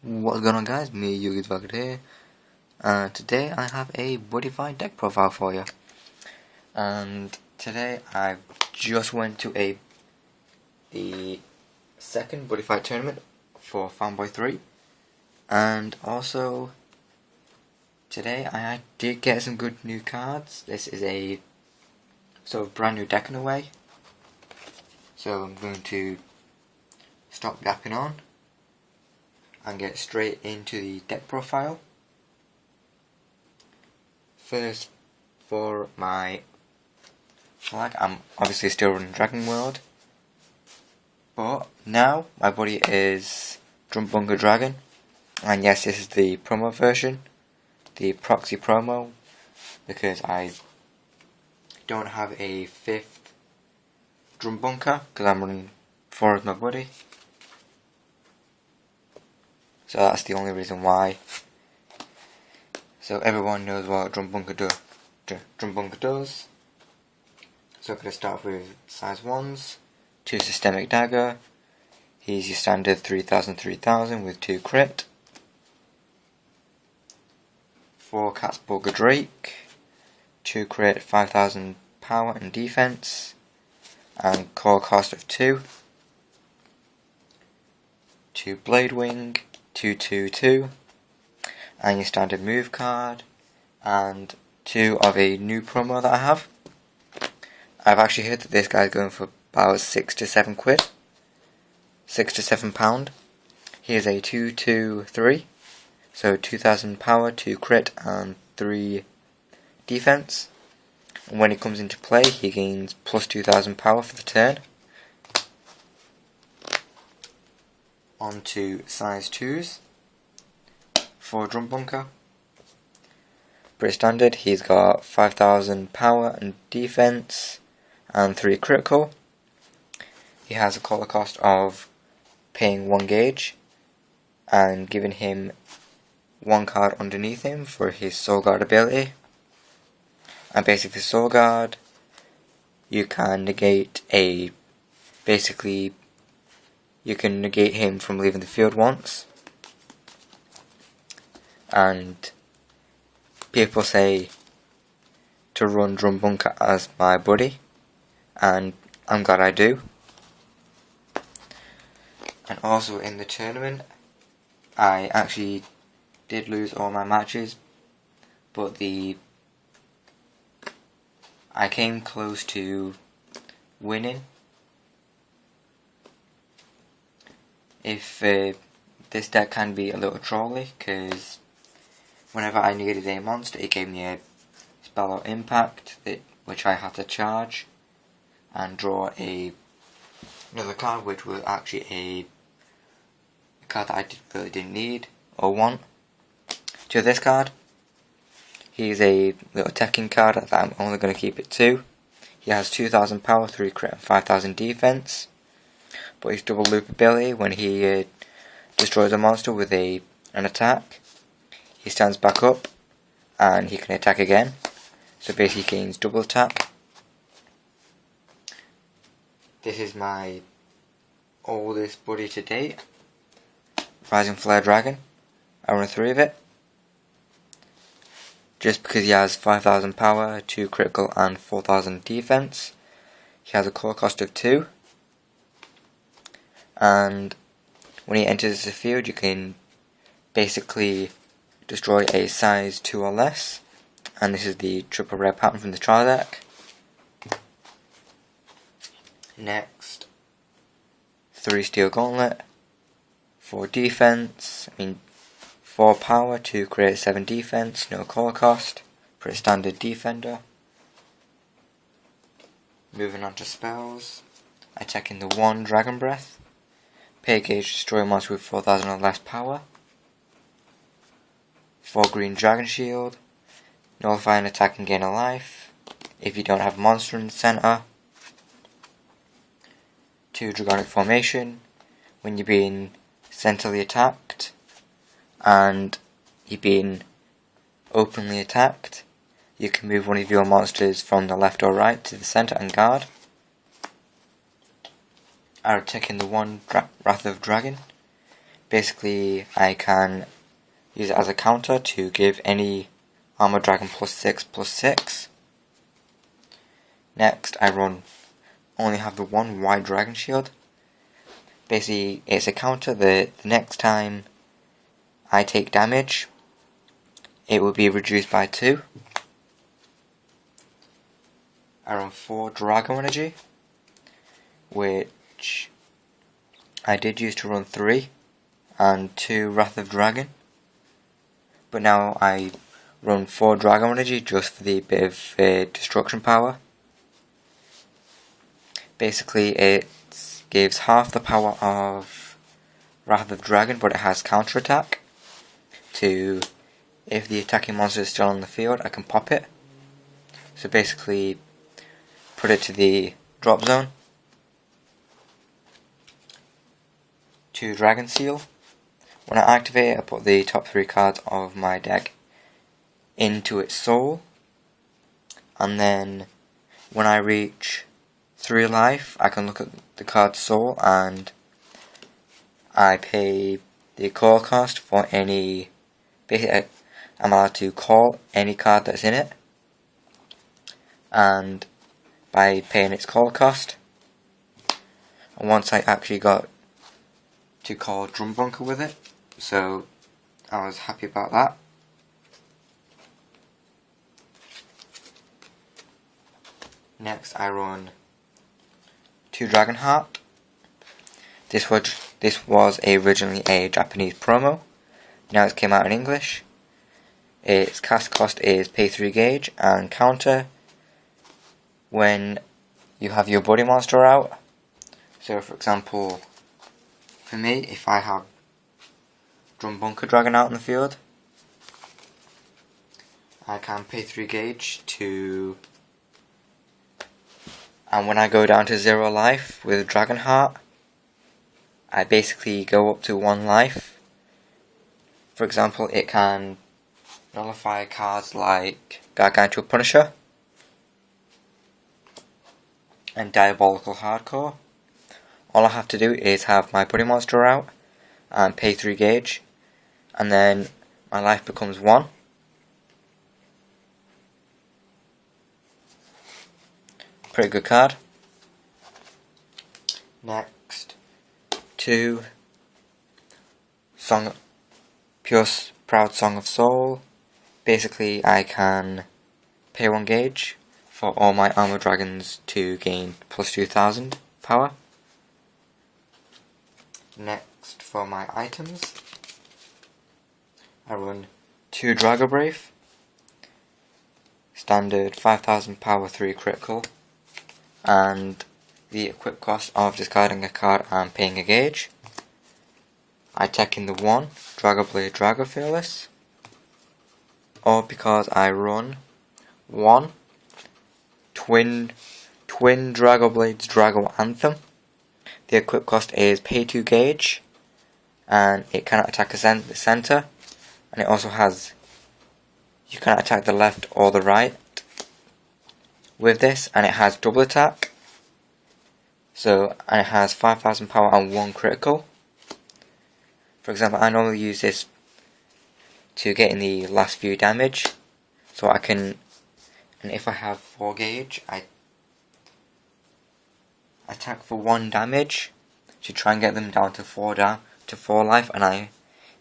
What's going on, guys? Me, Yugi here, and today I have a buddyfight deck profile for you. And today I just went to the second buddyfight tournament for Fanboy 3, and also today I did get some good new cards. This is a sort of brand new deck in a way, so I'm going to stop yapping on and get straight into the deck profile. First, for my flag, I'm obviously still running Dragon World, but now my buddy is Bunker Dragon, and yes, this is the promo version, the proxy promo, because I don't have a 5th Bunker because I'm running 4 with my buddy. So that's the only reason why. So everyone knows what Bunker does. So I'm going to start with size 1s, 2 Systemic Dagger. He's your standard 3000 with 2 crit. 4 Catsburger Drake, 2 crit, 5000 power and defense, and core cost of 2. 2 Blade Wing, 2/2/2, and your standard move card, and 2 of a new promo that I have. I've actually heard that this guy's going for about 6 to 7 quid, 6 to 7 pound. He is a 2/2/3, so 2000 power, 2 crit, and 3 defense. And when he comes into play, he gains plus 2000 power for the turn. On to size 2s for Bunker. Pretty standard, he's got 5000 power and defense and 3 critical. He has a color cost of paying 1 gauge and giving him 1 card underneath him for his Soul Guard ability. And basically, Soul Guard, you can negate you can negate him from leaving the field once. And people say to run Bunker as my buddy, and I'm glad I do. And also in the tournament, I actually did lose all my matches, but I came close to winning. If this deck can be a little trolly, because whenever I needed a monster, it gave me a spell or impact, which I had to charge and draw another card, which was actually a card that I really didn't need or want. To this card, he's a little teching card that I'm only going to keep at 2. He has 2000 power, 3 crit, and 5000 defense. But his double loop ability, when he destroys a monster with an attack, he stands back up and he can attack again. So basically he gains double attack. This is my oldest buddy to date, Rising Flare Dragon. I run 3 of it. Just because he has 5000 power, 2 critical, and 4000 defense. He has a core cost of 2. And when he enters the field, you can basically destroy a size 2 or less. And this is the triple rare pattern from the trial deck. Next, 3 Steel Gauntlet, 4 defense, 4 power, 2 crit, 7 defense, no core cost, pretty standard defender. Moving on to spells, I take in the 1 Dragon Breath. Pay gauge, destroy a monster with 4000 or less power. 4 green Dragon Shield. Nullify an attack and gain a life if you don't have a monster in the center. 2 Dragonic Formation. When you're being centrally attacked and you're being openly attacked, you can move one of your monsters from the left or right to the center and guard. I would take in the 1 Wrath of Dragon. basically I can use it as a counter to give any armor dragon +6/+6. Next I only have the one white dragon shield. Basically it's a counter that the next time I take damage it will be reduced by 2. I run 4 Dragon Energy, which I did used to run 3 and 2 Wrath of Dragon, but now I run 4 Dragon Energy just for the bit of destruction power. Basically it gives half the power of Wrath of Dragon, but it has counter attack to, if the attacking monster is still on the field, I can pop it. So basically put it to the drop zone. 2 Dragon Seal. When I activate it, I put the top 3 cards of my deck into its soul, and then when I reach 3 life I can look at the card's soul and I pay the call cost for any. Basically I'm allowed to call any card that's in it, and by paying its call cost, and once I actually got to call Drum Bunker with it, so I was happy about that. Next I run 2 Dragonheart. This was originally a Japanese promo. Now it came out in English. Its cast cost is pay 3 gauge and counter when you have your buddy monster out. So for example, for me, if I have Drum Bunker Dragon out in the field, I can pay 3 gauge to, and when I go down to 0 life with Dragonheart, I basically go up to 1 life. For example, it can nullify cards like Gargantua Punisher and Diabolical Hardcore. All I have to do is have my buddy monster out and pay 3 gauge, and then my life becomes 1. Pretty good card. Next, 2 Proud Song of Soul. Basically I can pay 1 gauge for all my armor dragons to gain plus 2000 power. Next, for my items, I run 2 Drago Brave, standard 5000 power 3 critical, and the equip cost of discarding a card and paying a gauge. I take in the 1 Drago Blade Drago Fearless, or because I run 1 Twin Drago Blades Drago Anthem. The equip cost is pay 2 gauge, and it cannot attack the center, and it also has, you cannot attack the left or the right with this, and it has double attack, and it has 5000 power and 1 critical. For example, I normally use this to get in the last few damage, so I can, and if I have 4 gauge, I attack for 1 damage to try and get them down to 4 life, and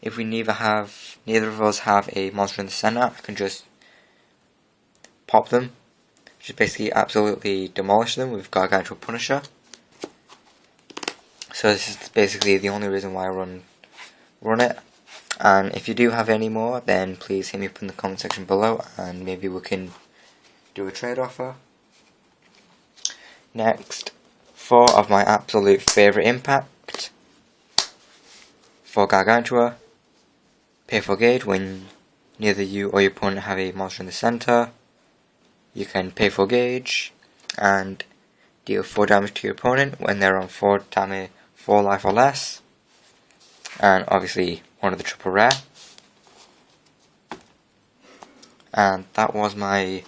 if we neither of us have a monster in the center, I can just pop them, just basically absolutely demolish them with Gargantua Punisher. So this is basically the only reason why I run it. And if you do have any more, then please hit me up in the comment section below, and maybe we can do a trade offer. Next, 4 of my absolute favourite impact. For Gargantua, pay 4 gauge when neither you or your opponent have a monster in the center. You can pay 4 gauge and deal 4 damage to your opponent when they're on 4 life or less. And obviously one of the triple rare. And that was my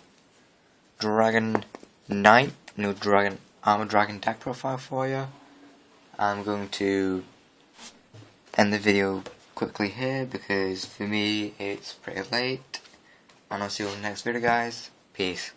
Dragon Knight, Armor Dragon deck profile for you. I'm going to end the video quickly here because for me it's pretty late, and I'll see you in the next video guys. Peace.